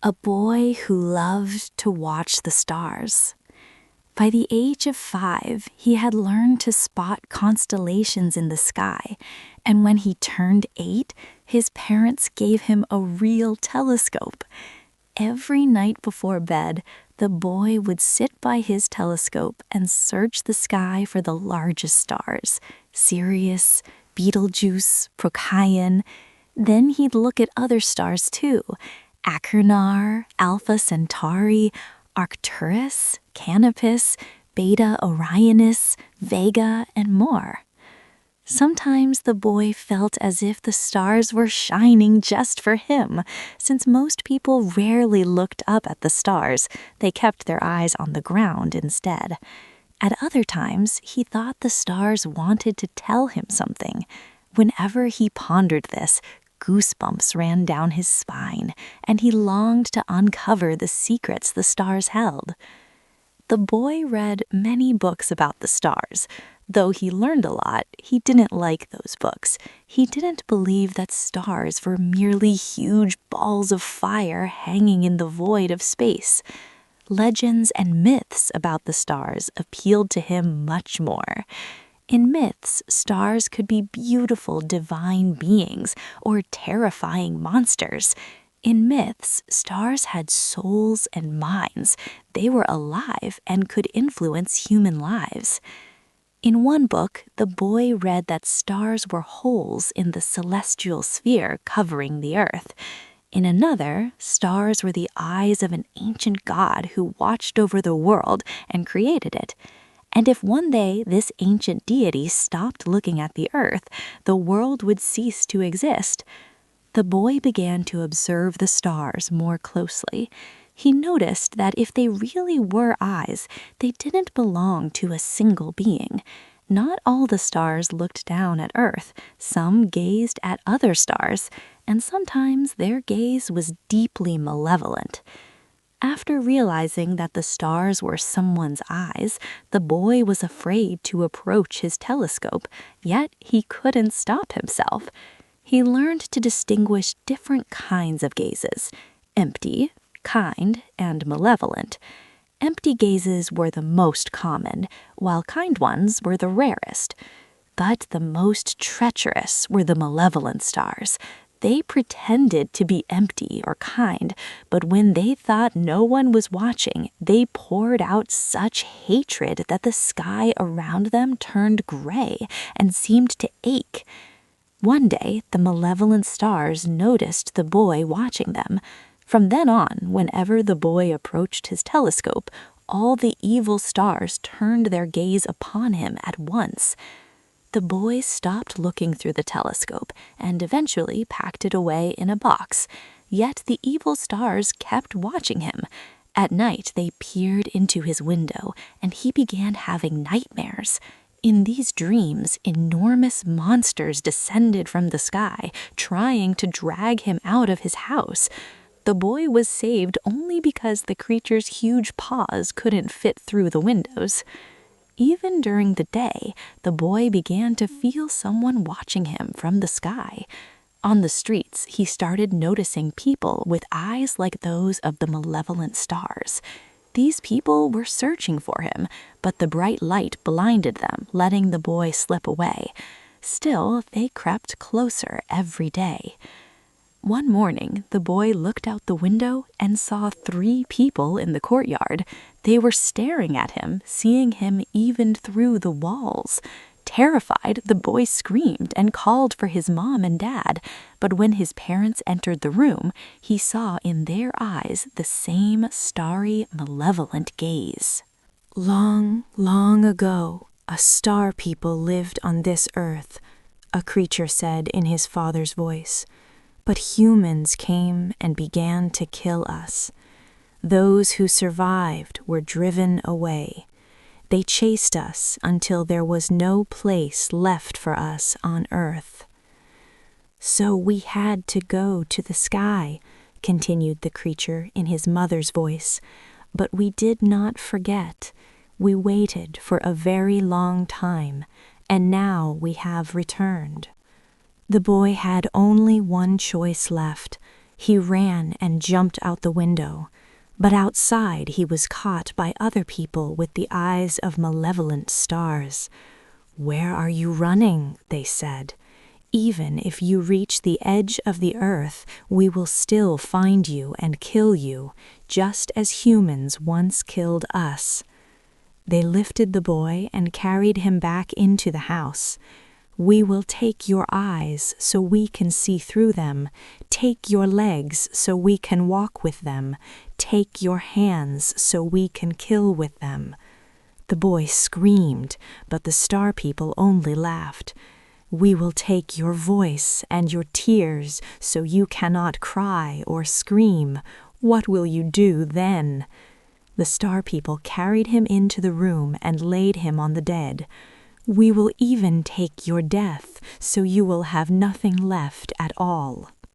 A boy who loved to watch the stars. By the age of 5, he had learned to spot constellations in the sky, and when he turned 8, his parents gave him a real telescope. Every night before bed, the boy would sit by his telescope and search the sky for the largest stars, Sirius, Betelgeuse, Procyon. Then he'd look at other stars too, Achernar, Alpha Centauri, Arcturus, Canopus, Beta Orionis, Vega, and more. Sometimes the boy felt as if the stars were shining just for him, since most people rarely looked up at the stars. They kept their eyes on the ground instead. At other times, he thought the stars wanted to tell him something. Whenever he pondered this, goosebumps ran down his spine, and he longed to uncover the secrets the stars held. The boy read many books about the stars. Though he learned a lot, he didn't like those books. He didn't believe that stars were merely huge balls of fire hanging in the void of space. Legends and myths about the stars appealed to him much more. In myths, stars could be beautiful divine beings or terrifying monsters. In myths, stars had souls and minds. They were alive and could influence human lives. In one book, the boy read that stars were holes in the celestial sphere covering the earth. In another, stars were the eyes of an ancient god who watched over the world and created it. And if one day this ancient deity stopped looking at the earth, the world would cease to exist. The boy began to observe the stars more closely. He noticed that if they really were eyes, they didn't belong to a single being. Not all the stars looked down at Earth. Some gazed at other stars, and sometimes their gaze was deeply malevolent. After realizing that the stars were someone's eyes, the boy was afraid to approach his telescope, yet he couldn't stop himself. He learned to distinguish different kinds of gazes: empty, kind, and malevolent. Empty gazes were the most common, while kind ones were the rarest. But the most treacherous were the malevolent stars. They pretended to be empty or kind, but when they thought no one was watching, they poured out such hatred that the sky around them turned gray and seemed to ache. One day, the malevolent stars noticed the boy watching them. From then on, whenever the boy approached his telescope, all the evil stars turned their gaze upon him at once. The boy stopped looking through the telescope and eventually packed it away in a box. Yet the evil stars kept watching him. At night, they peered into his window, and he began having nightmares. In these dreams, enormous monsters descended from the sky, trying to drag him out of his house. The boy was saved only because the creature's huge paws couldn't fit through the windows. Even during the day, the boy began to feel someone watching him from the sky. On the streets, he started noticing people with eyes like those of the malevolent stars. These people were searching for him, but the bright light blinded them, letting the boy slip away. Still, they crept closer every day. One morning, the boy looked out the window and saw 3 people in the courtyard. They were staring at him, seeing him even through the walls. Terrified, the boy screamed and called for his mom and dad, but when his parents entered the room, he saw in their eyes the same starry, malevolent gaze. Long, long ago, a star people lived on this earth, a creature said in his father's voice. But humans came and began to kill us. Those who survived were driven away. They chased us until there was no place left for us on earth. So we had to go to the sky, continued the creature in his mother's voice. But we did not forget. We waited for a very long time, and now we have returned. The boy had only one choice left. He ran and jumped out the window, but outside he was caught by other people with the eyes of malevolent stars. "Where are you running?" they said. "Even if you reach the edge of the earth, we will still find you and kill you, just as humans once killed us." They lifted the boy and carried him back into the house. "We will take your eyes so we can see through them. Take your legs so we can walk with them. Take your hands so we can kill with them." The boy screamed, but the star people only laughed. "We will take your voice and your tears so you cannot cry or scream. What will you do then?" The star people carried him into the room and laid him on the dead. "We will even take your death, so you will have nothing left at all."